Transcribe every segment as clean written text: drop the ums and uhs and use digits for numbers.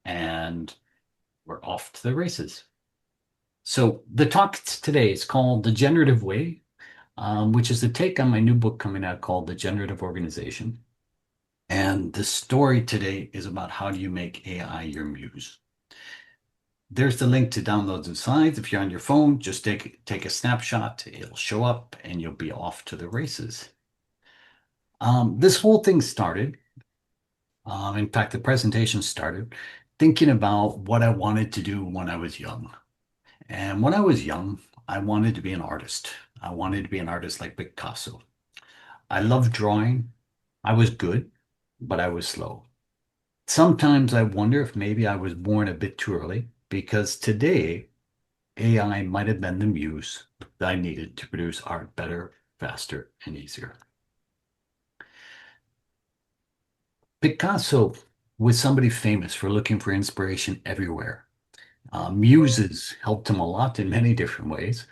and we're off to the races. So the talk today is called The Generative Way, which is a take on my new book coming out called The Generative Organization. And the story today is about how do you make AI your muse. There's the link to download the slides. If you're on your phone, just take a snapshot. It'll show up and you'll be off to the races. This whole thing started, in fact, the presentation started thinking about what I wanted to do when I was young. And when I was young, I wanted to be an artist. I wanted to be an artist like Picasso. I loved drawing. I was good, but I was slow. Sometimes I wonder if maybe I was born a bit too early because today AI might have been the muse that I needed to produce art better, faster, and easier. Picasso was somebody famous for looking for inspiration everywhere. Muses helped him a lot in many different ways.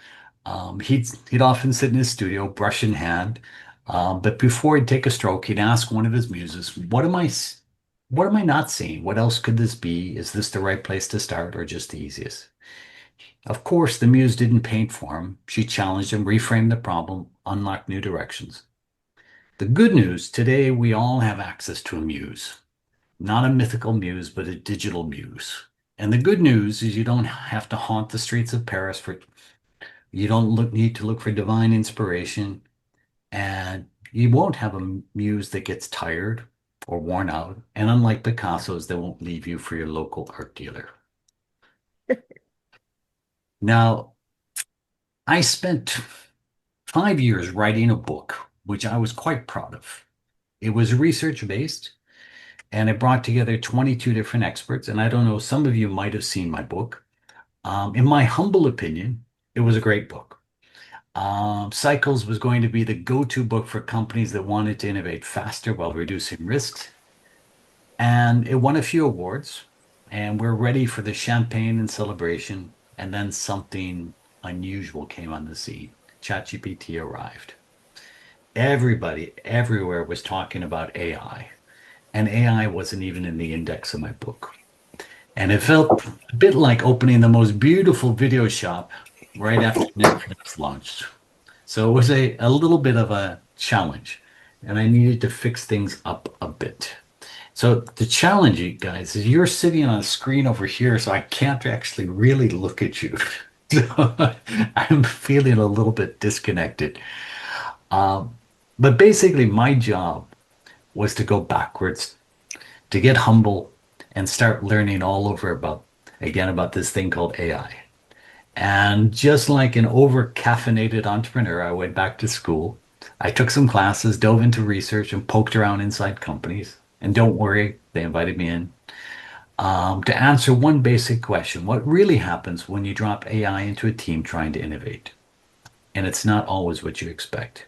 He'd often sit in his studio, brush in hand, but before he'd take a stroke, he'd ask one of his muses, what am I not seeing? What else could this be? Is this the right place to start or just the easiest?" Of course, the muse didn't paint for him. She challenged him, reframed the problem, unlocked new directions. The good news, today we all have access to a muse. Not a mythical muse, but a digital muse. And the good news is you don't have to haunt the streets of Paris you don't need to look for divine inspiration, and you won't have a muse that gets tired or worn out. And unlike Picasso's, they won't leave you for your local art dealer. Now, I spent 5 years writing a book, which I was quite proud of. It was research based, and it brought together 22 different experts. And I don't know, some of you might have seen my book. In my humble opinion, it was a great book. Cycles was going to be the go-to book for companies that wanted to innovate faster while reducing risks. And it won a few awards, and we're ready for the champagne and celebration. And then something unusual came on the scene. ChatGPT arrived. Everybody, everywhere was talking about AI, and AI wasn't even in the index of my book. And it felt a bit like opening the most beautiful video shop right after Netflix launched. So it was a little bit of a challenge, and I needed to fix things up a bit. So the challenge, you guys, is you're sitting on a screen over here, so I can't actually really look at you. So I'm feeling a little bit disconnected. Um, but basically, my job was to go backwards, to get humble, and start learning all over about this thing called AI. And just like an over-caffeinated entrepreneur, I went back to school. I took some classes, dove into research, and poked around inside companies. And don't worry, they invited me in to answer one basic question. What really happens when you drop AI into a team trying to innovate? And it's not always what you expect.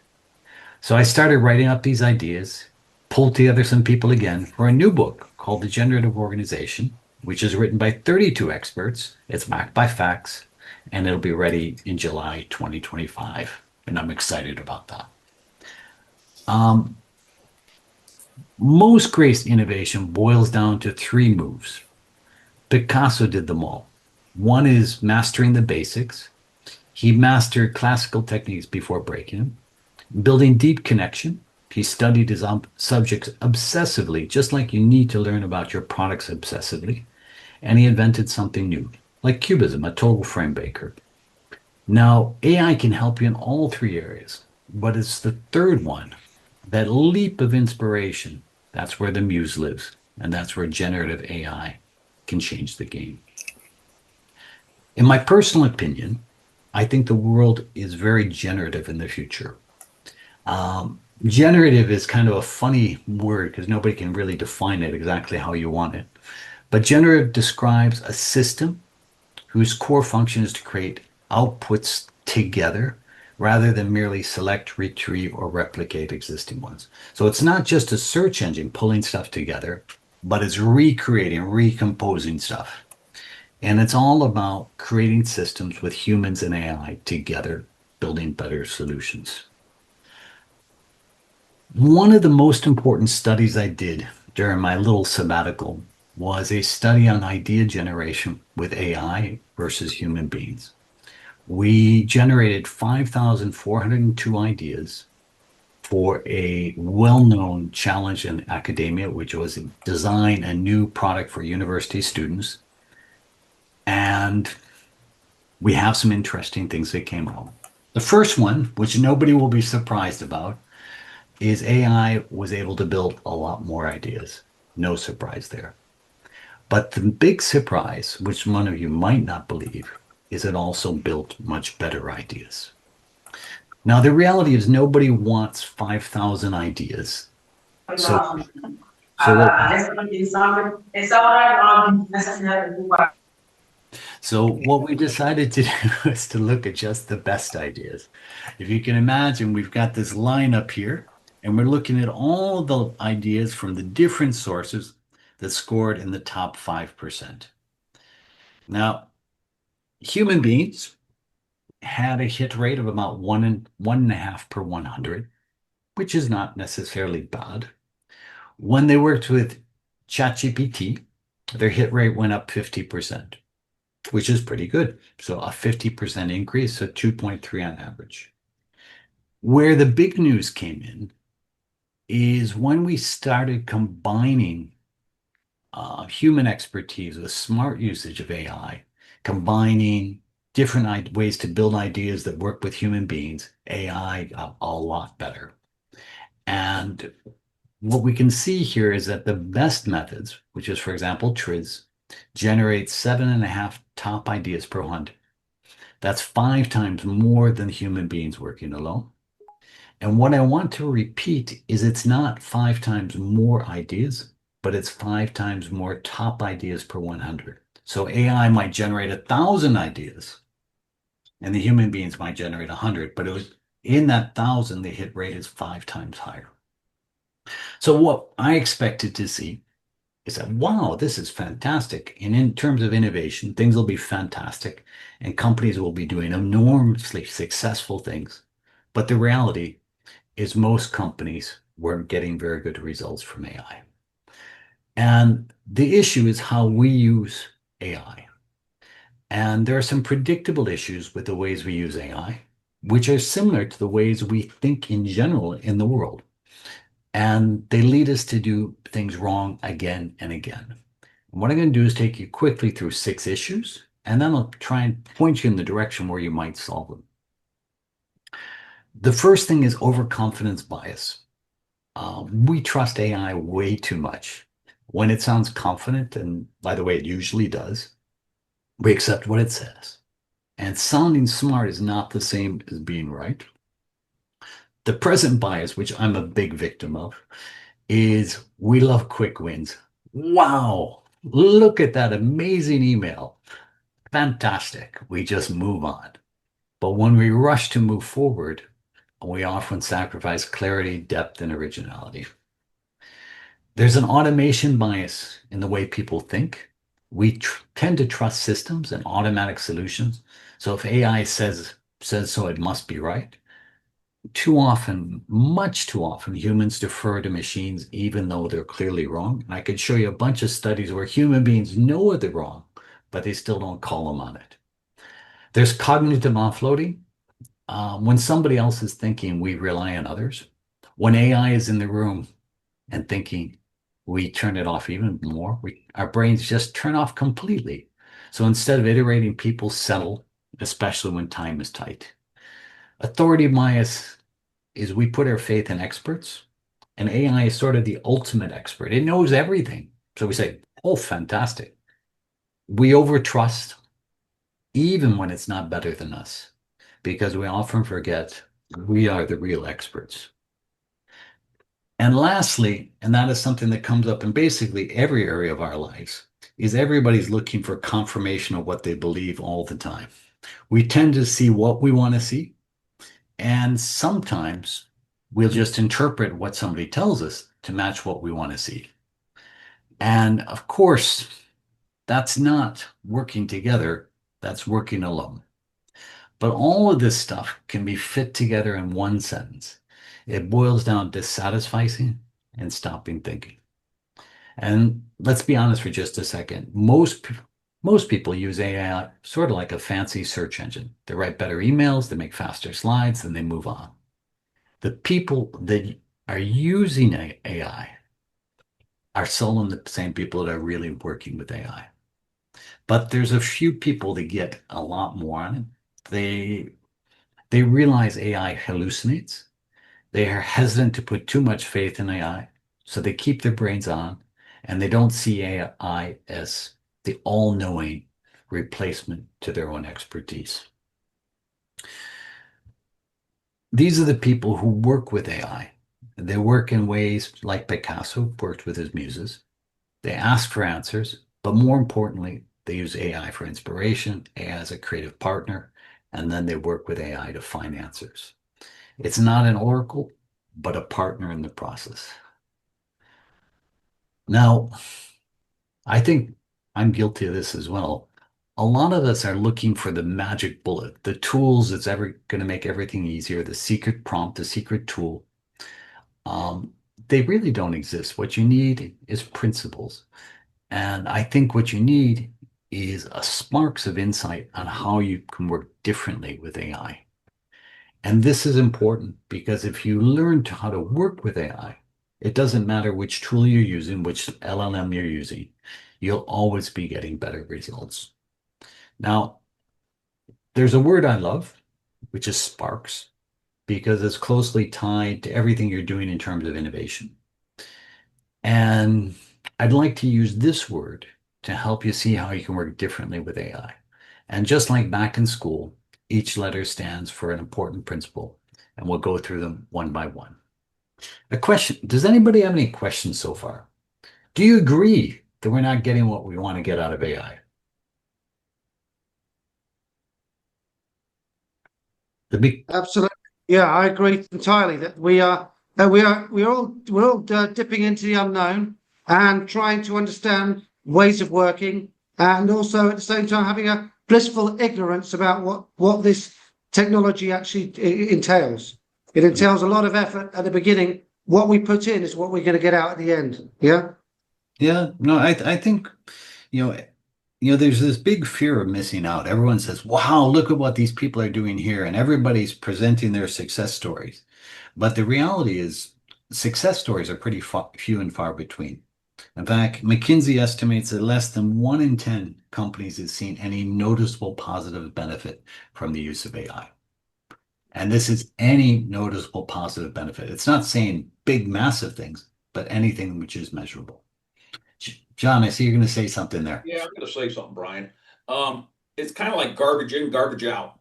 So I started writing up these ideas, pulled together some people again for a new book called The Generative Organization, which is written by 32 experts. It's backed by facts, and it'll be ready in July 2025. And I'm excited about that. Most great innovation boils down to three moves. Picasso did them all. One is mastering the basics. He mastered classical techniques before breaking them. Building deep connection. He studied his subjects obsessively, just like you need to learn about your products obsessively. And he invented something new, like cubism, a total frame breaker. Now, AI can help you in all three areas, but it's the third one, that leap of inspiration. That's where the muse lives, and that's where generative AI can change the game. In my personal opinion, I think the world is very generative in the future. Generative is kind of a funny word because nobody can really define it exactly how you want it. But generative describes a system whose core function is to create outputs together rather than merely select, retrieve, or replicate existing ones. So it's not just a search engine pulling stuff together, but it's recreating, recomposing stuff. And it's all about creating systems with humans and AI together, building better solutions. One of the most important studies I did during my little sabbatical was a study on idea generation with AI versus human beings. We generated 5,402 ideas for a well-known challenge in academia, which was design a new product for university students. And we have some interesting things that came out. The first one, which nobody will be surprised about, is AI was able to build a lot more ideas. No surprise there. But the big surprise, which one of you might not believe, is it also built much better ideas. Now, the reality is nobody wants 5,000 ideas. So, so what, so what we decided to do is to look at just the best ideas. If you can imagine, we've got this line up here, and we're looking at all the ideas from the different sources that scored in the top 5%. Now, human beings had a hit rate of about 1.5 per 100, which is not necessarily bad. When they worked with ChatGPT, their hit rate went up 50%, which is pretty good. So a 50% increase, so 2.3 on average. Where the big news came in is when we started combining human expertise with smart usage of AI, combining different ways to build ideas that work with human beings, AI got a lot better. And what we can see here is that the best methods, which is, for example, TRIZ, generate 7.5 top ideas per 100. That's 5 times more than human beings working alone. And what I want to repeat is it's not 5 times more ideas, but it's 5 times more top ideas per 100. So AI might generate 1,000 ideas, and the human beings might generate 100, but it was in that 1,000, the hit rate is 5 times higher. So what I expected to see is that, wow, this is fantastic. And in terms of innovation, things will be fantastic and companies will be doing enormously successful things. But the reality is most companies weren't getting very good results from AI. And the issue is how we use AI. And there are some predictable issues with the ways we use AI, which are similar to the ways we think in general in the world. And they lead us to do things wrong again and again. And what I'm going to do is take you quickly through 6 issues, and then I'll try and point you in the direction where you might solve them. The first thing is overconfidence bias. We trust AI way too much. When it sounds confident, and by the way, it usually does, we accept what it says. And sounding smart is not the same as being right. The present bias, which I'm a big victim of, is we love quick wins. Wow, look at that amazing email. Fantastic. We just move on. But when we rush to move forward, we often sacrifice clarity, depth, and originality. There's an automation bias in the way people think. We tend to trust systems and automatic solutions. So if AI says so, it must be right. Too often, much too often, humans defer to machines even though they're clearly wrong. And I could show you a bunch of studies where human beings know they're wrong, but they still don't call them on it. There's cognitive offloading. When somebody else is thinking, we rely on others. When AI is in the room and thinking, we turn it off even more. Our brains just turn off completely. So instead of iterating, people settle, especially when time is tight. Authority bias is we put our faith in experts, and AI is sort of the ultimate expert. It knows everything. So we say, oh, fantastic. We overtrust even when it's not better than us, because we often forget we are the real experts. And lastly, and that is something that comes up in basically every area of our lives, is everybody's looking for confirmation of what they believe all the time. We tend to see what we want to see, and sometimes we'll just interpret what somebody tells us to match what we want to see. And of course, that's not working together, that's working alone. But all of this stuff can be fit together in one sentence. It boils down to satisficing and stopping thinking. And let's be honest for just a second. Most people use AI sort of like a fancy search engine. They write better emails, they make faster slides, and they move on. The people that are using AI are seldom the same people that are really working with AI. But there's a few people that get a lot more on it. They they realize AI hallucinates. They are hesitant to put too much faith in AI, so they keep their brains on, and they don't see AI as the all-knowing replacement to their own expertise. These are the people who work with AI. They work in ways like Picasso worked with his muses. They ask for answers, but more importantly, they use AI for inspiration, AI as a creative partner, and then they work with AI to find answers. It's not an oracle, but a partner in the process. Now, I think I'm guilty of this as well. A lot of us are looking for the magic bullet, the tools that's ever going to make everything easier, the secret prompt, the secret tool. Um, they really don't exist. What you need is principles. And I think what you need is a sparks of insight on how you can work differently with AI. And this is important because if you learn how to work with AI, it doesn't matter which tool you're using, which LLM you're using, you'll always be getting better results. Now, there's a word I love, which is sparks, because it's closely tied to everything you're doing in terms of innovation. And I'd like to use this word to help you see how you can work differently with AI. And just like back in school, each letter stands for an important principle, and we'll go through them one by one. A question. Does anybody have any questions so far? Do you agree that we're not getting what we want to get out of AI? The big, Absolutely. Yeah, I agree entirely that we're all dipping into the unknown and trying to understand ways of working, and also at the same time having a blissful ignorance about what this technology actually entails. It entails a lot of effort at the beginning. What we put in is what we're going to get out at the end. Yeah. yeah, no, I think, you know, there's this big fear of missing out. Everyone says, wow, look at what these people are doing here. And everybody's presenting their success stories. But the reality is, success stories are pretty few and far between. In fact, McKinsey estimates that less than 1 in 10 companies has seen any noticeable positive benefit from the use of AI. And this is any noticeable positive benefit. It's not saying big, massive things, but anything which is measurable. John, I see you're going to say something there. Yeah, I'm going to say something, Brian. It's kind of like garbage in, garbage out.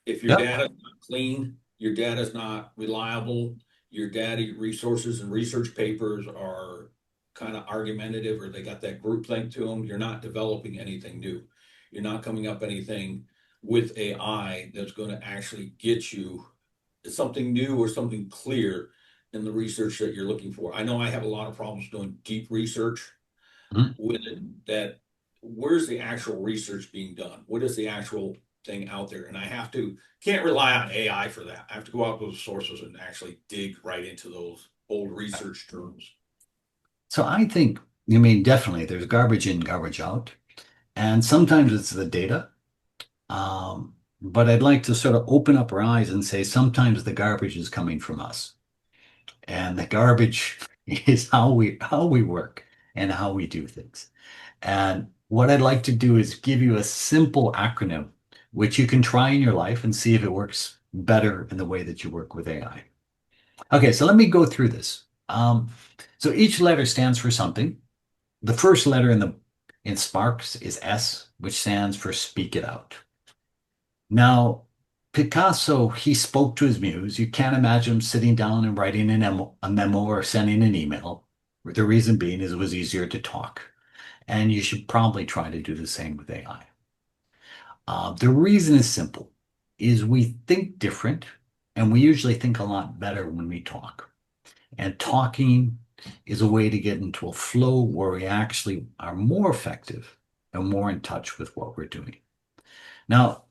If your Yep. data is not clean, your data is not reliable, your data resources and research papers are kind of argumentative or they got that group think to them, you're not developing anything new. You're not coming up anything with AI that's going to actually get you something new or something clear in the research that you're looking for. I know I have a lot of problems doing deep research Mhm. with it, that where's the actual research being done? What is the actual thing out there? And I can't rely on AI for that. I have to go out to those sources and actually dig right into those old research terms. So I think, I mean, definitely there's garbage in, garbage out. And sometimes it's the data. But I'd like to sort of open up our eyes and say sometimes the garbage is coming from us. And the garbage is how we work and how we do things. And what I'd like to do is give you a simple acronym which you can try in your life and see if it works better in the way that you work with AI. Okay, so let me go through this. So each letter stands for something. The first letter in Sparks is S, which stands for speak it out. Now, Picasso, he spoke to his muse. You can't imagine him sitting down and writing a memo or sending an email. The reason being is it was easier to talk. And you should probably try to do the same with AI. The reason is simple, is we think different, and we usually think a lot better when we talk. And talking is a way to get into a flow where we actually are more effective and more in touch with what we're doing. Now,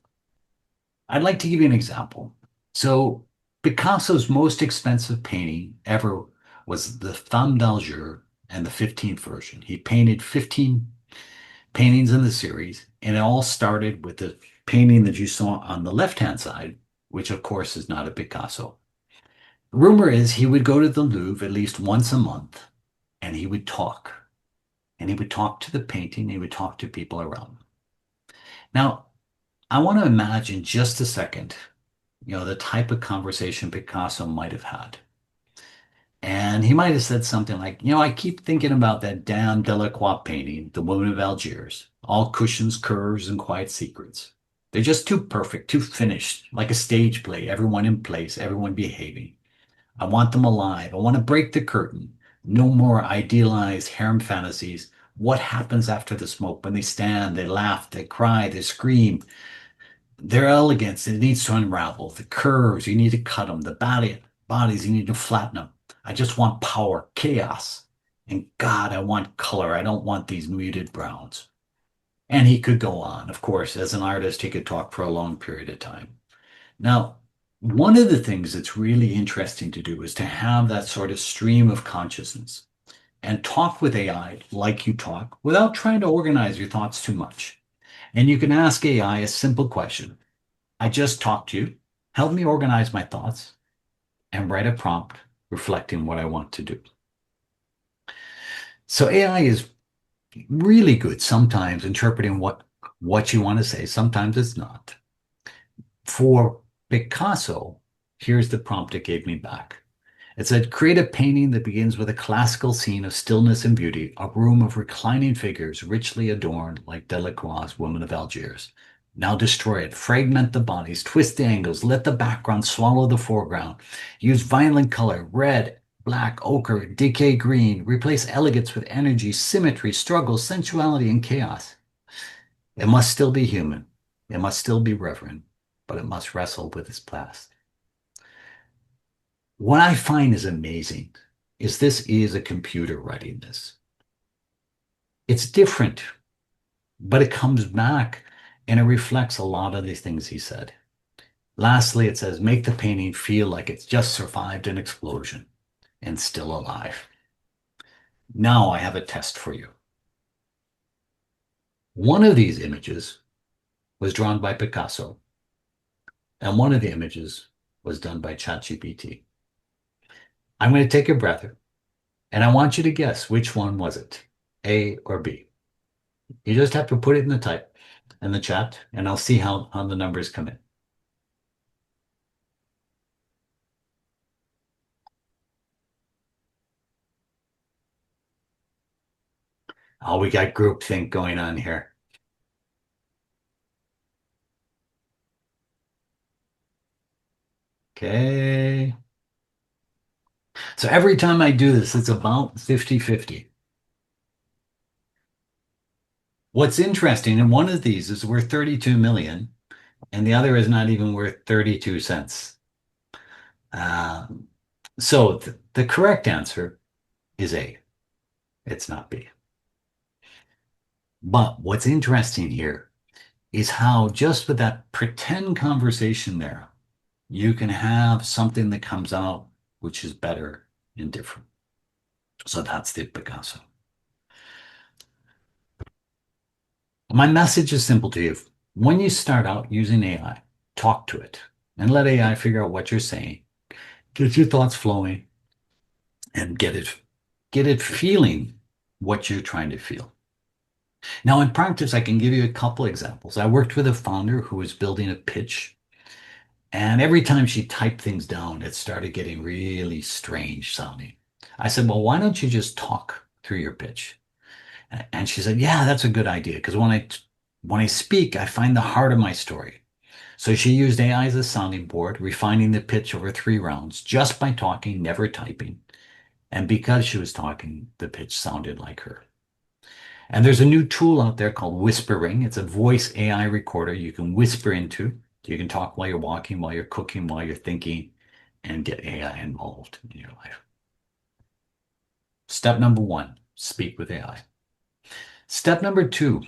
I'd like to give you an example. So Picasso's most expensive painting ever was the Femme d'Alger and the 15th version. He painted 15 paintings in the series, and it all started with the painting that you saw on the left-hand side, which of course is not a Picasso. Rumor is he would go to the Louvre at least once a month and he would talk. And he would talk to the painting, he would talk to people around him. Now, I want to imagine just a second, the type of conversation Picasso might have had. And he might have said something like, I keep thinking about that damn Delacroix painting, The Woman of Algiers, all cushions, curves, and quiet secrets. They're just too perfect, too finished, like a stage play, everyone in place, everyone behaving. I want them alive. I want to break the curtain. No more idealized harem fantasies. What happens after the smoke when they stand, they laugh, they cry, they scream? Their elegance, it needs to unravel. The curves, you need to cut them. The bodies, you need to flatten them. I just want power, chaos. And God, I want color. I don't want these muted browns. And he could go on. Of course, as an artist, he could talk for a long period of time. Now, one of the things that's really interesting to do is to have that sort of stream of consciousness and talk with AI like you talk without trying to organize your thoughts too much. And you can ask AI a simple question. I just talked to you. Help me organize my thoughts and write a prompt reflecting what I want to do. So AI is really good sometimes interpreting what you want to say. Sometimes it's not. For Picasso, here's the prompt it gave me back. It said, create a painting that begins with a classical scene of stillness and beauty, a room of reclining figures richly adorned like Delacroix's Woman of Algiers. Now destroy it, fragment the bodies, twist the angles, let the background swallow the foreground. Use violent color, red, black, ochre, decay green. Replace elegance with energy, symmetry, struggle, sensuality, and chaos. It must still be human. It must still be reverent, but it must wrestle with its past. What I find is amazing is this is a computer writing this. It's different, but it comes back and it reflects a lot of these things he said. Lastly, it says, make the painting feel like it's just survived an explosion and still alive. Now I have a test for you. One of these images was drawn by Picasso, and one of the images was done by ChatGPT. I'm going to take a breath, and I want you to guess which one was it, A or B. You just have to put it in the chat, and I'll see how the numbers come in. Oh, we got groupthink going on here. Okay. So every time I do this, it's about 50-50. What's interesting, and one of these is worth 32 million, and the other is not even worth 32 cents. So the correct answer is A. It's not B. But what's interesting here is how just with that pretend conversation there, you can have something that comes out which is better and different. So that's the Picasso. My message is simple to you. When you start out using AI, talk to it and let AI figure out what you're saying. Get your thoughts flowing and get it feeling what you're trying to feel. Now, in practice, I can give you a couple examples. I worked with a founder who was building a pitch, and every time she typed things down, it started getting really strange sounding. I said, well, why don't you just talk through your pitch? And she said, yeah, that's a good idea. Because when I speak, I find the heart of my story. So she used AI as a sounding board, refining the pitch over 3 rounds just by talking, never typing. And because she was talking, the pitch sounded like her. And there's a new tool out there called Whispering. It's a voice AI recorder you can whisper into. You can talk while you're walking, while you're cooking, while you're thinking, and get AI involved in your life. Step number 1, speak with AI. Step number 2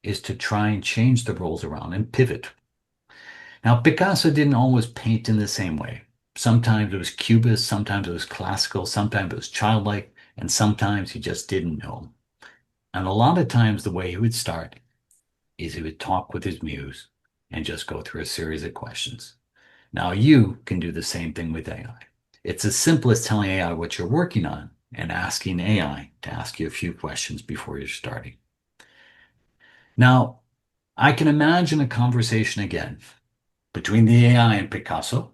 is to try and change the roles around and pivot. Now, Picasso didn't always paint in the same way. Sometimes it was cubist, sometimes it was classical, sometimes it was childlike, And sometimes he just didn't know. And a lot of times the way he would start is he would talk with his muse and just go through a series of questions. Now you can do the same thing with AI. It's as simple as telling AI what you're working on and asking AI to ask you a few questions before you're starting. Now, I can imagine a conversation again between the AI and Picasso,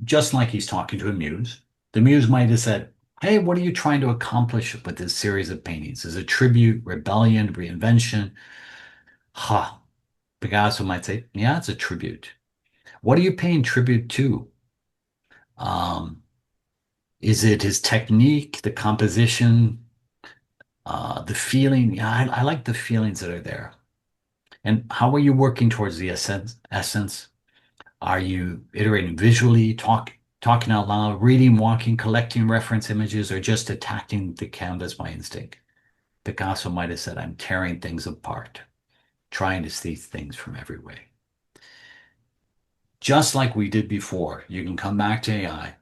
just like he's talking to a muse. The muse might have said, "Hey, what are you trying to accomplish with this series of paintings? Is it tribute, rebellion, reinvention?" Ha. Picasso might say, "Yeah, it's a tribute." What are you paying tribute to? Um, is it his technique, the composition, the feeling? Yeah, I like the feelings that are there. And how are you working towards the essence? Are you iterating visually, talking out loud, reading, walking, collecting reference images, or just attacking the canvas by instinct? Picasso might have said, "I'm tearing things apart, trying to see things from every way." Just like we did before, you can come back to AI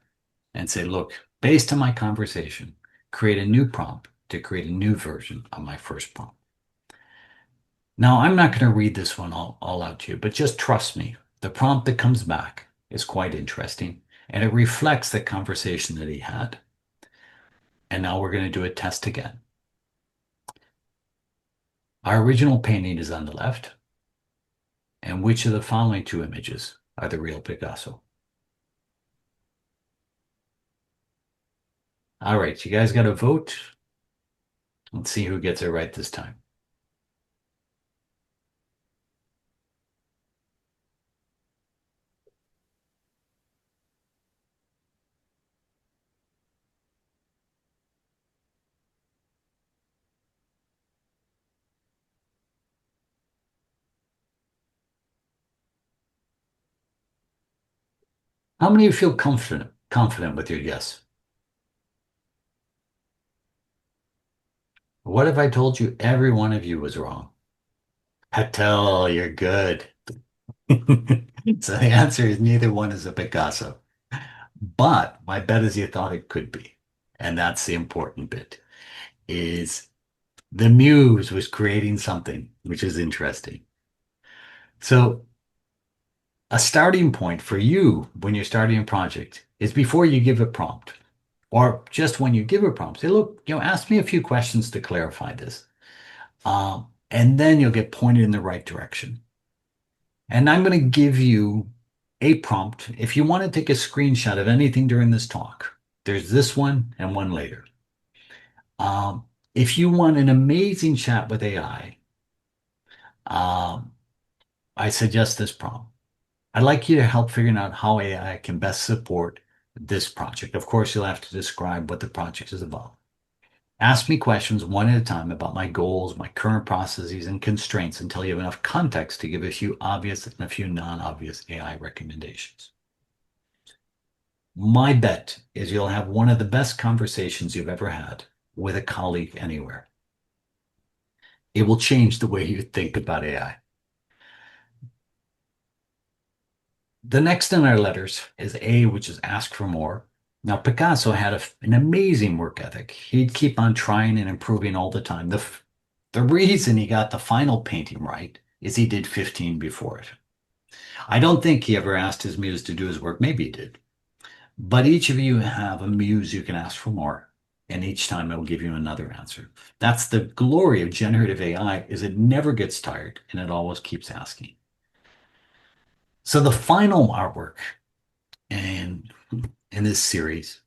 and say, "Look, based on my conversation, create a new prompt to create a new version of my first prompt." Now, I'm not going to read this one all out to you, but just trust me. The prompt that comes back is quite interesting, and it reflects the conversation that he had. And now we're going to do a test again. Our original painting is on the left, and which of the following two images are the real Picasso? All right, you guys got to vote. Let's see who gets it right this time. How many of you feel confident with your guess? What if I told you every one of you was wrong? Patel, you're good. So the answer is neither one is a Picasso. But my bet is you thought it could be. And that's the important bit, is the muse was creating something, which is interesting. So a starting point for you when you're starting a project is before you give a prompt, or just when you give a prompt, say, "Look, ask me a few questions to clarify this." And then you'll get pointed in the right direction. And I'm going to give you a prompt. If you want to take a screenshot of anything during this talk, there's this one and one later. If you want an amazing chat with AI, I suggest this prompt. I'd like you to help figuring out how AI can best support this project. Of course, you'll have to describe what the project is about. Ask me questions one at a time about my goals, my current processes, and constraints until you have enough context to give a few obvious and a few non-obvious AI recommendations. My bet is you'll have one of the best conversations you've ever had with a colleague anywhere. It will change the way you think about AI. The next in our letters is A, which is ask for more. Now, Picasso had an amazing work ethic. He'd keep on trying and improving all the time. The reason he got the final painting right is he did 15 before it. I don't think he ever asked his muse to do his work. Maybe he did. But each of you have a muse you can ask for more, and each time it will give you another answer. That's the glory of generative AI, is it never gets tired and it always keeps asking. So the final artwork in this series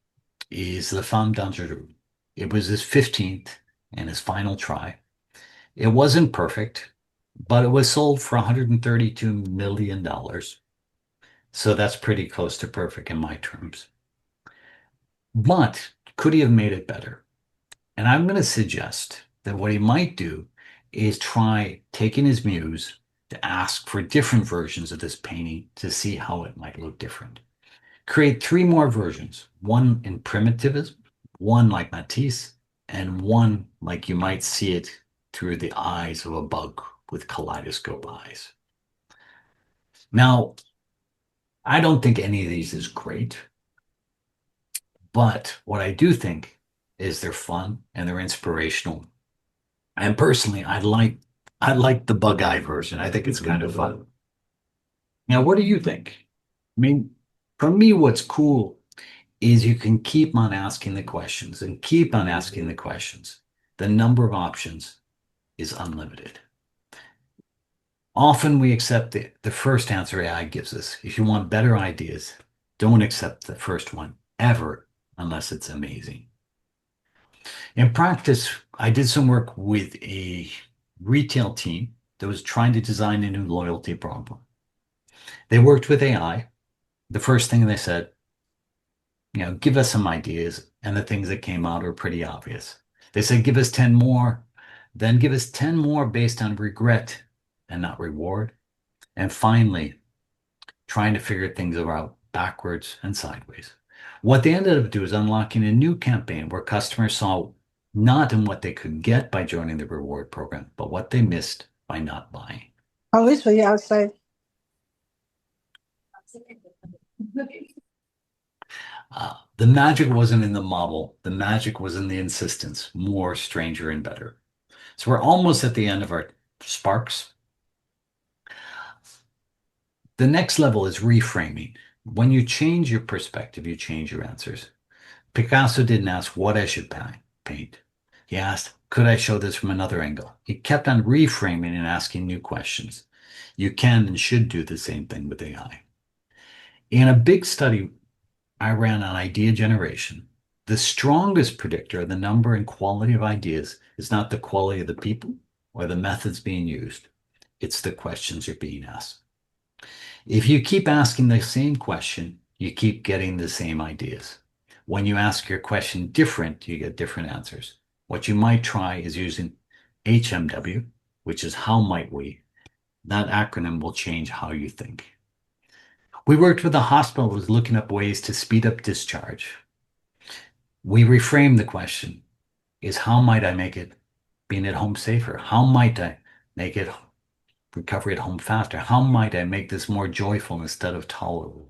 is the Femme d'Anjou. It was his 15th and his final try. It wasn't perfect, but it was sold for $132 million. So that's pretty close to perfect in my terms. But could he have made it better? And I'm going to suggest that what he might do is try taking his muse to ask for different versions of this painting to see how it might look different. Create 3 more versions, one in primitivism, one like Matisse, and one like you might see it through the eyes of a bug with kaleidoscope eyes. Now, I don't think any of these is great, but what I do think is they're fun and they're inspirational. And personally, I like the bug eye version. I think it's kind of fun. Now, what do you think? I mean, for me, what's cool is you can keep on asking the questions and keep on asking the questions. The number of options is unlimited. Often we accept the first answer AI gives us. If you want better ideas, don't accept the first one ever unless it's amazing. In practice, I did some work with a retail team that was trying to design a new loyalty program. They worked with AI. The first thing they said, give us some ideas. And the things that came out are pretty obvious. They said, give us 10 more, then give us 10 more based on regret and not reward. And finally, trying to figure things out backwards and sideways. What they ended up doing is unlocking a new campaign where customers saw not in what they could get by joining the reward program, but what they missed by not buying. Oh, it's for you outside. The magic wasn't in the model. The magic was in the insistence, more, stranger, and better. So we're almost at the end of our sparks. The next level is reframing. When you change your perspective, you change your answers. Picasso didn't ask what I should paint. He asked, could I show this from another angle? He kept on reframing and asking new questions. You can and should do the same thing with AI. In a big study I ran on idea generation, the strongest predictor of the number and quality of ideas is not the quality of the people or the methods being used. It's the questions you're being asked. If you keep asking the same question, you keep getting the same ideas. When you ask your question different, you get different answers. What you might try is using HMW, which is how might we. That acronym will change how you think. We worked with a hospital that was looking up ways to speed up discharge. We reframed the question is how might I make it being at home safer? How might I make it recovery at home faster? How might I make this more joyful instead of tolerable?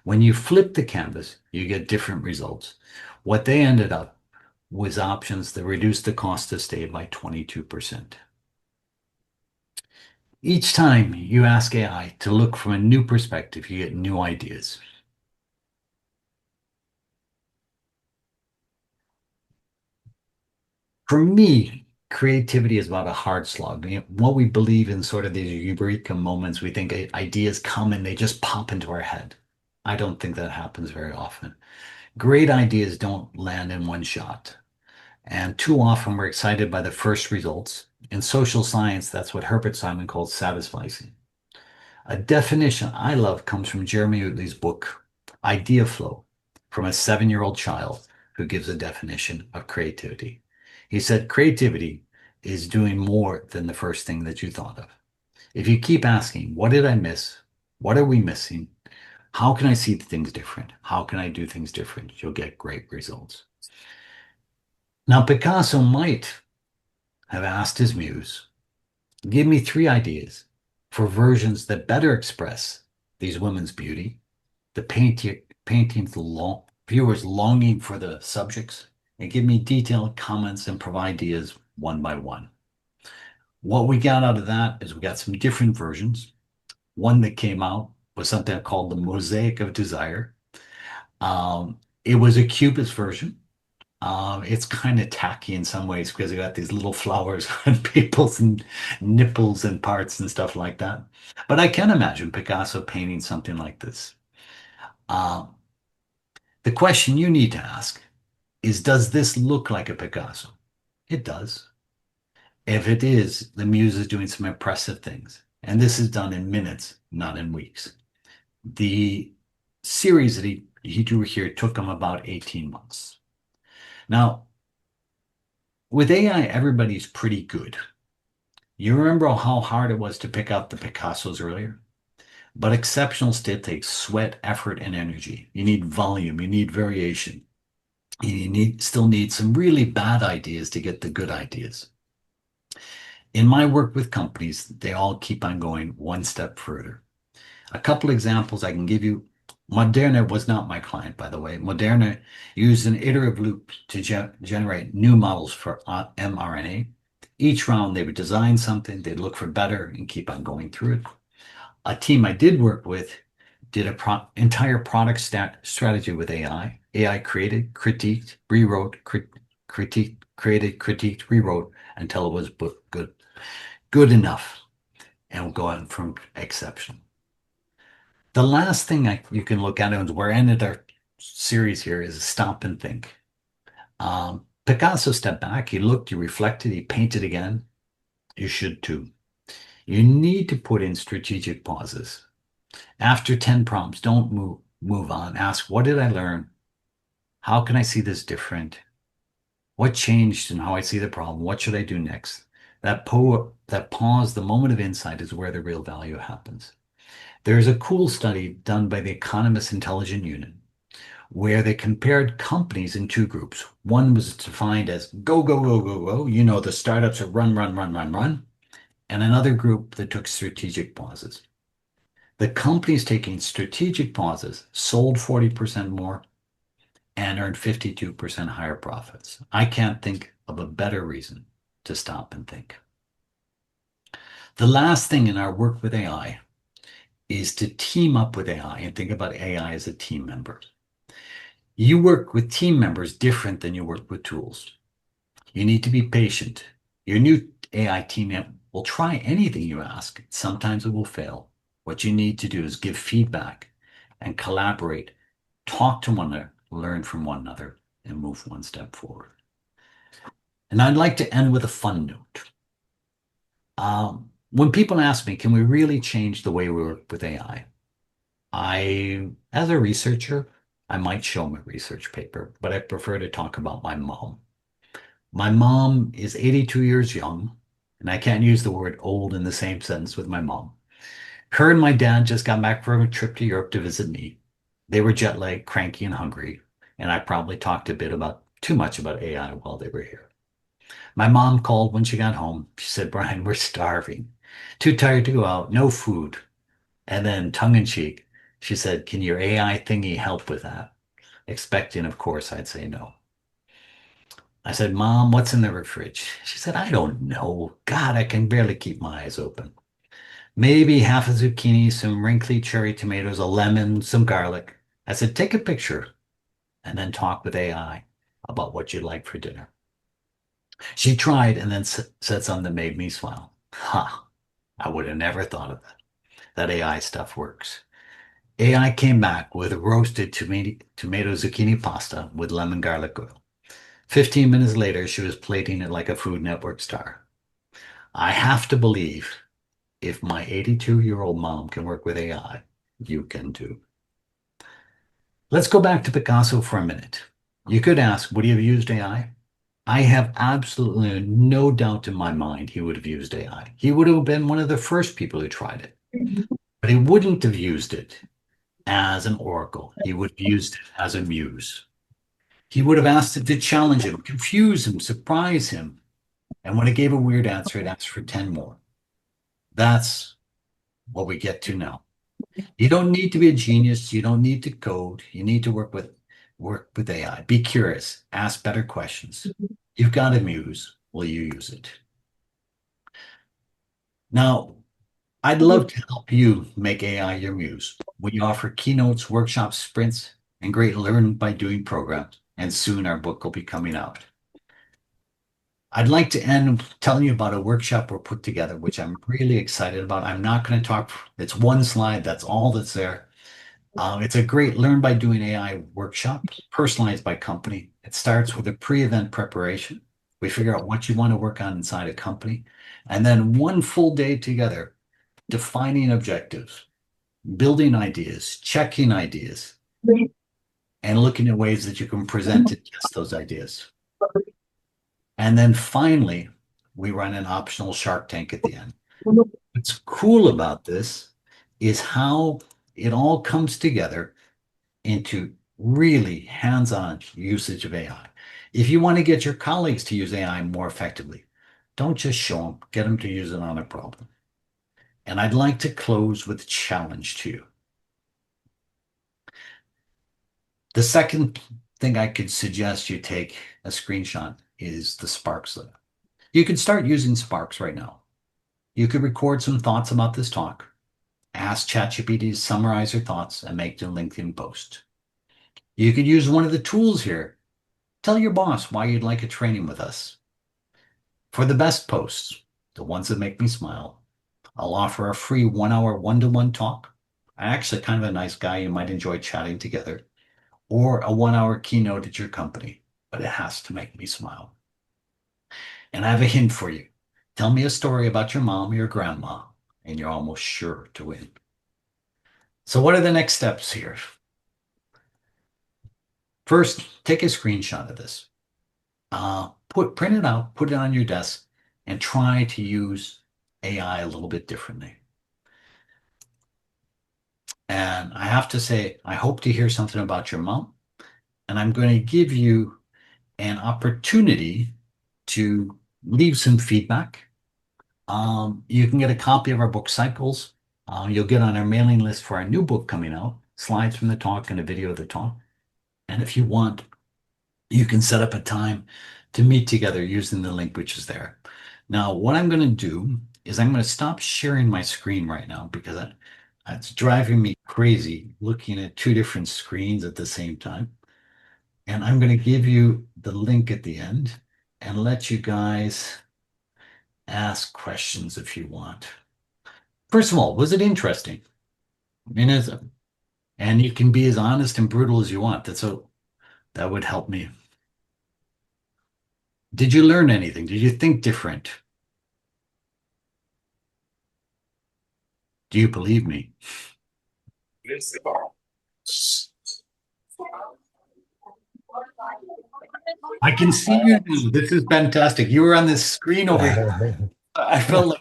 When you flip the canvas, you get different results. What they ended up was options that reduced the cost of stay by 22%. Each time you ask AI to look from a new perspective, you get new ideas. For me, creativity is about a hard slog. What we believe in sort of these eureka moments, we think ideas come and they just pop into our head. I don't think that happens very often. Great ideas don't land in one shot. And too often we're excited by the first results. In social science, that's what Herbert Simon calls satisficing. A definition I love comes from Jeremy Utley's book, Idea Flow, from a 7-year-old child who gives a definition of creativity. He said, creativity is doing more than the first thing that you thought of. If you keep asking, what did I miss? What are we missing? How can I see things different? How can I do things different? You'll get great results. Now, Picasso might have asked his muse, give me 3 ideas for versions that better express these women's beauty, the painting's viewers longing for the subjects, and give me detailed comments and provide ideas one by one. What we got out of that is we got some different versions. One that came out was something called the Mosaic of Desire. It was a cubist version. It's kind of tacky in some ways because you got these little flowers on people's nipples and parts and stuff like that. But I can imagine Picasso painting something like this. The question you need to ask is, does this look like a Picasso? It does. If it is, the muse is doing some impressive things. And this is done in minutes, not in weeks. The series that he drew here took him about 18 months. Now, with AI, everybody's pretty good. You remember how hard it was to pick out the Picassos earlier? But exceptional still takes sweat, effort, and energy. You need volume, you need variation. You still need some really bad ideas to get the good ideas. In my work with companies, they all keep on going one step further. A couple examples I can give you. Moderna was not my client, by the way. Moderna used an iterative loop to generate new models for mRNA. Each round, they would design something, they'd look for better and keep on going through it. A team I did work with did a entire product strategy with AI. AI created, critiqued, rewrote, critiqued, created, critiqued, rewrote until it was good enough and go on from exceptional. The last thing you can look at, and we're ending our series here, is stop and think. Picasso stepped back, he looked, he reflected, he painted again. You should too. You need to put in strategic pauses. After 10 prompts, don't move on. Ask, what did I learn? How can I see this different? What changed in how I see the problem? What should I do next? That pause, the moment of insight, is where the real value happens. There's a cool study done by the Economist Intelligence Unit where they compared companies in two groups. One was defined as go, go, go, go, go. You know, the startups are run, run, run, run, run. And another group that took strategic pauses. The companies taking strategic pauses sold 40% more and earned 52% higher profits. I can't think of a better reason to stop and think. The last thing in our work with AI is to team up with AI and think about AI as a team member. You work with team members different than you work with tools. You need to be patient. Your new AI team will try anything you ask. Sometimes it will fail. What you need to do is give feedback and collaborate, talk to one another, learn from one another, and move one step forward. And I'd like to end with a fun note. When people ask me, can we really change the way we work with AI? As a researcher, I might show them a research paper, but I prefer to talk about my mom. My mom is 82 years young, and I can't use the word old in the same sentence with my mom. Her and my dad just got back from a trip to Europe to visit me. They were jet lagged, cranky, and hungry, and I probably talked too much about AI while they were here. My mom called when she got home. She said, Bryan, we're starving. Too tired to go out, no food. And then, tongue in cheek, she said, can your AI thingy help with that? Expecting, of course, I'd say no. I said, Mom, what's in the fridge? She said, I don't know. God, I can barely keep my eyes open. Maybe half a zucchini, some wrinkly cherry tomatoes, a lemon, some garlic. I said, take a picture and then talk with AI about what you'd like for dinner. She tried and then said something that made me smile. Ha, I would have never thought of that. That AI stuff works. AI came back with a roasted tomato zucchini pasta with lemon garlic oil. 15 minutes later, she was plating it like a Food Network star. I have to believe if my 82-year-old mom can work with AI, you can too. Let's go back to Picasso for a minute. You could ask, would he have used AI? I have absolutely no doubt in my mind he would have used AI. He would have been one of the first people who tried it, but he wouldn't have used it as an oracle. He would have used it as a muse. He would have asked it to challenge him, confuse him, surprise him. And when it gave a weird answer, it asked for 10 more. That's what we get to now. You don't need to be a genius. You don't need to code. You need to work with AI. Be curious. Ask better questions. You've got a muse. Will you use it? Now, I'd love to help you make AI your muse. We offer keynotes, workshops, sprints, and great learn by doing programs. And soon our book will be coming out. I'd like to end telling you about a workshop we're put together, which I'm really excited about. I'm not going to talk, it's one slide, that's all that's there. It's a great learn by doing AI workshop, personalized by company. It starts with a pre-event preparation. We figure out what you want to work on inside a company, and then one full day together, defining objectives, building ideas, checking ideas, and looking at ways that you can present and test those ideas. And then finally, we run an optional Shark Tank at the end. What's cool about this is how it all comes together into really hands-on usage of AI. If you want to get your colleagues to use AI more effectively, don't just show them, get them to use it on a problem. And I'd like to close with a challenge to you. The second thing I could suggest you take a screenshot is the Sparks lab. You can start using Sparks right now. You could record some thoughts about this talk, ask ChatGPT to summarize your thoughts, and make your LinkedIn post. You could use one of the tools here. Tell your boss why you'd like a training with us. For the best posts, the ones that make me smile, I'll offer a free 1-hour one-to-one talk. I'm actually kind of a nice guy. You might enjoy chatting together. Or a 1-hour keynote at your company, but it has to make me smile. And I have a hint for you. Tell me a story about your mom or your grandma, and you're almost sure to win. So what are the next steps here? First, take a screenshot of this. Print it out, put it on your desk, and try to use AI a little bit differently. And I have to say, I hope to hear something about your mom, and I'm going to give you an opportunity to leave some feedback. You can get a copy of our book Cycles. You'll get on our mailing list for our new book coming out, slides from the talk and a video of the talk. And if you want, you can set up a time to meet together using the link which is there. Now, what I'm going to do is I'm going to stop sharing my screen right now because it's driving me crazy looking at two different screens at the same time. And I'm going to give you the link at the end and let you guys ask questions if you want. First of all, was it interesting? I mean, and you can be as honest and brutal as you want. That would help me. Did you learn anything? Did you think different? Do you believe me? I can see you now. This is fantastic. You were on this screen over here. I felt like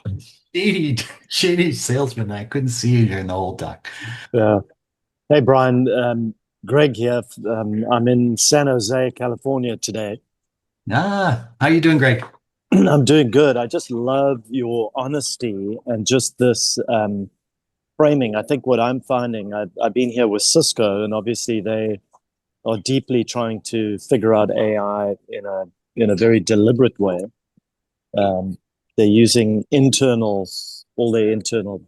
a shady salesman. I couldn't see you during the whole talk. Hey, Bryan. Greg here. I'm in San Jose, California today. How you doing, Greg? I'm doing good. I just love your honesty and just this framing. I think what I'm finding, I've been here with Cisco, and obviously they are deeply trying to figure out AI in a very deliberate way. They're using all their internal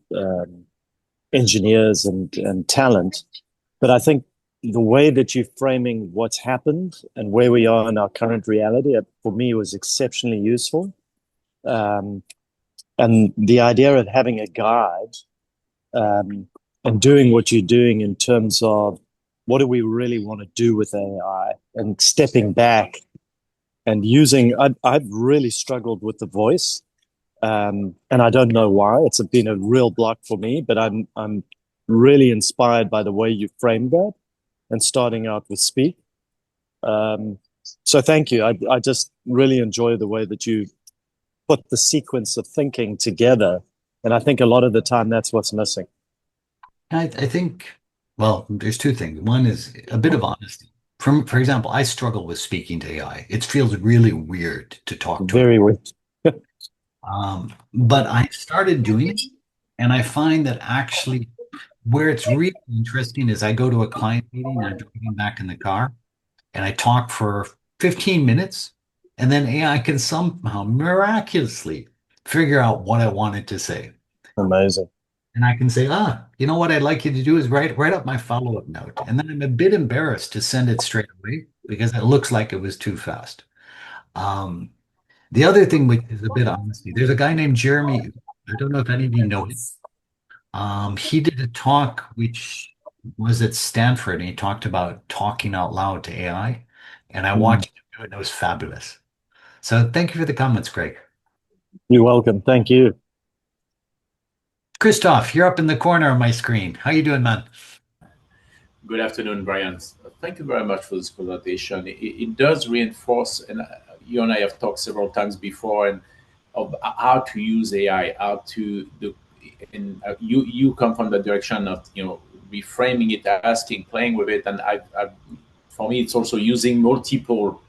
engineers and talent. But I think the way that you're framing what's happened and where we are in our current reality, for me, was exceptionally useful. And the idea of having a guide and doing what you're doing in terms of what do we really want to do with AI and stepping back and using, I've really struggled with the voice. And I don't know why. It's been a real block for me, but I'm really inspired by the way you framed that and starting out with speak. So thank you. I just really enjoy the way that you put the sequence of thinking together. And I think a lot of the time that's what's missing. I think, well, there's two things. One is a bit of honesty. For example, I struggle with speaking to AI. It feels really weird to talk to Very weird. But I started doing it, and I find that actually where it's really interesting is I go to a client meeting, I'm driving back in the car, and I talk for 15 minutes, and then AI can somehow miraculously figure out what I wanted to say. Amazing. And I can say, you know what I'd like you to do is write up my follow-up note. And then I'm a bit embarrassed to send it straight away because it looks like it was too fast. The other thing, which is a bit of honesty, there's a guy named Jeremy. I don't know if any of you know him. He did a talk which was at Stanford, and he talked about talking out loud to AI. And I watched him do it, and it was fabulous. So thank you for the comments, Greg. You're welcome. Thank you. Christoph, you're up in the corner of my screen. How you doing, man? Good afternoon, Bryan. Thank you very much for this presentation. It does reinforce, and you and I have talked several times before, and of how to use AI, how to do. And you come from the direction of reframing it, asking, playing with it, and for me, it's also using multiple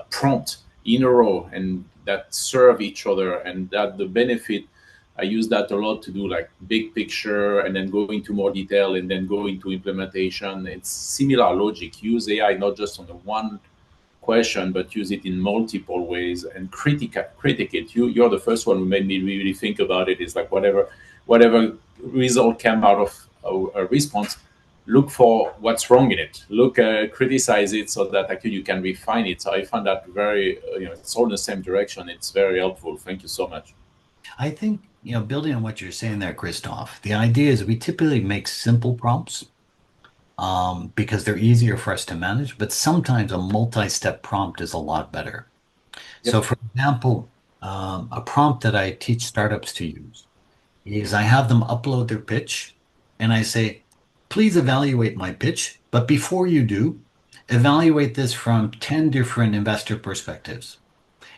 prompt in a row and that serve each other, and that the benefit I use that a lot to do like big picture and then go into more detail and then go into implementation. It's similar logic. Use AI not just on the one question, but use it in multiple ways and critique it. You're the first one who made me really think about it. It's like whatever result came out of a response, look for what's wrong in it. Look, criticize it so that actually you can refine it. So I find that very, it's all in the same direction. It's very helpful. Thank you so much. I think, building on what you're saying there, Christophe, the idea is we typically make simple prompts because they're easier for us to manage, but sometimes a multi-step prompt is a lot better. So, for example, a prompt that I teach startups to use is I have them upload their pitch and I say, please evaluate my pitch, but before you do, evaluate this from 10 different investor perspectives.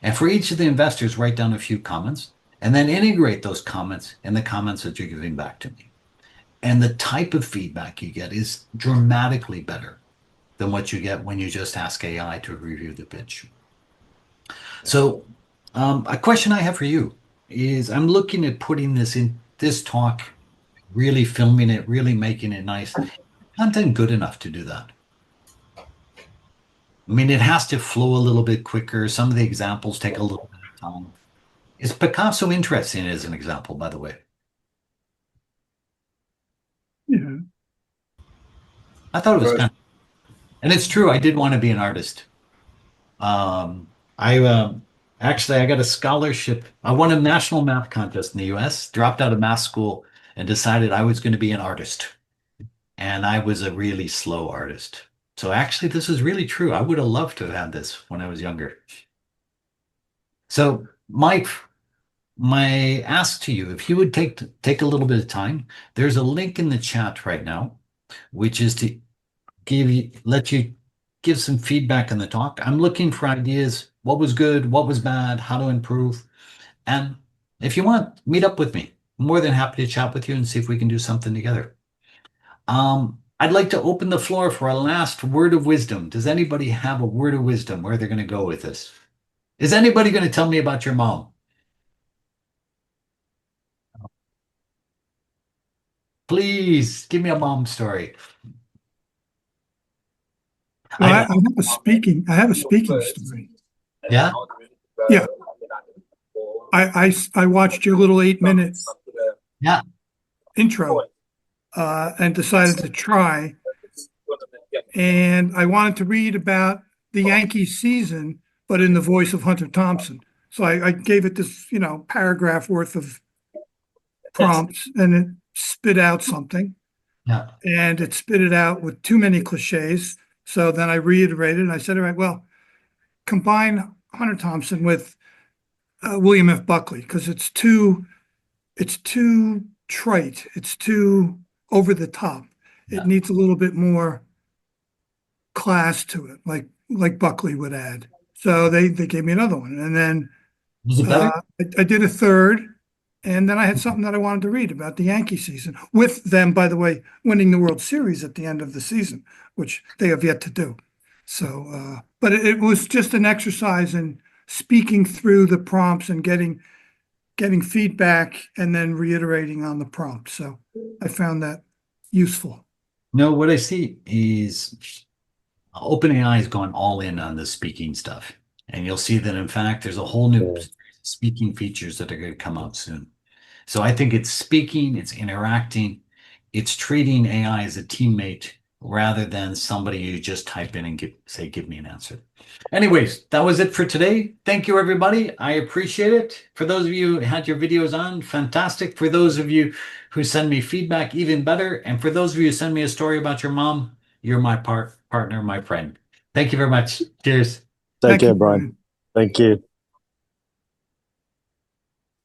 And for each of the investors, write down a few comments and then integrate those comments in the comments that you're giving back to me. And the type of feedback you get is dramatically better than what you get when you just ask AI to review the pitch. So, a question I have for you is I'm looking at putting this talk, really filming it, really making it nice. Content good enough to do that? I mean, it has to flow a little bit quicker. Some of the examples take a little bit of time. Is Picasso interesting as an example, by the way? Yeah. I thought it was kind of, and it's true. I did want to be an artist. I actually I got a scholarship. I won a national math contest in the U.S. Dropped out of math school and decided I was going to be an artist. And I was a really slow artist. So actually, this is really true. I would have loved to have had this when I was younger. So my ask to you, if you would take a little bit of time, there's a link in the chat right now, which is to let you give some feedback on the talk. I'm looking for ideas. What was good? What was bad? How to improve? And if you want, meet up with me. I'm more than happy to chat with you and see if we can do something together. I'd like to open the floor for a last word of wisdom. Does anybody have a word of wisdom where they're going to go with this? Is anybody going to tell me about your mom? Please give me a mom story. Well, I have a speaking story. Yeah. Yeah. I watched your little 8-minute Yeah. intro and decided to try. And I wanted to read about the Yankees season, but in the voice of Hunter Thompson. So I gave it this, paragraph worth of prompts, and it spit out something. Yeah. And it spit it out with too many cliches. So then I reiterated and I said, all right, well, combine Hunter Thompson with William F. Buckley, because it's too trite. It's too over the top. It needs a little bit more class to it, like Buckley would add. So they gave me another one. And then Was it better? I did a third. And then I had something that I wanted to read about the Yankee season, with them, by the way, winning the World Series at the end of the season, which they have yet to do. So, but it was just an exercise in speaking through the prompts and getting feedback and then reiterating on the prompt. So I found that useful. No, what I see is OpenAI is going all in on the speaking stuff. And you'll see that, in fact, there's a whole new speaking features that are going to come out soon. So I think it's speaking, it's interacting, it's treating AI as a teammate rather than somebody you just type in and give me an answer. Anyways, that was it for today. Thank you, everybody. I appreciate it. For those of you who had your videos on, fantastic. For those of you who send me feedback, even better. And for those of you who send me a story about your mom, you're my partner, my friend. Thank you very much. Cheers. Take care, you, Bryan. Thank you.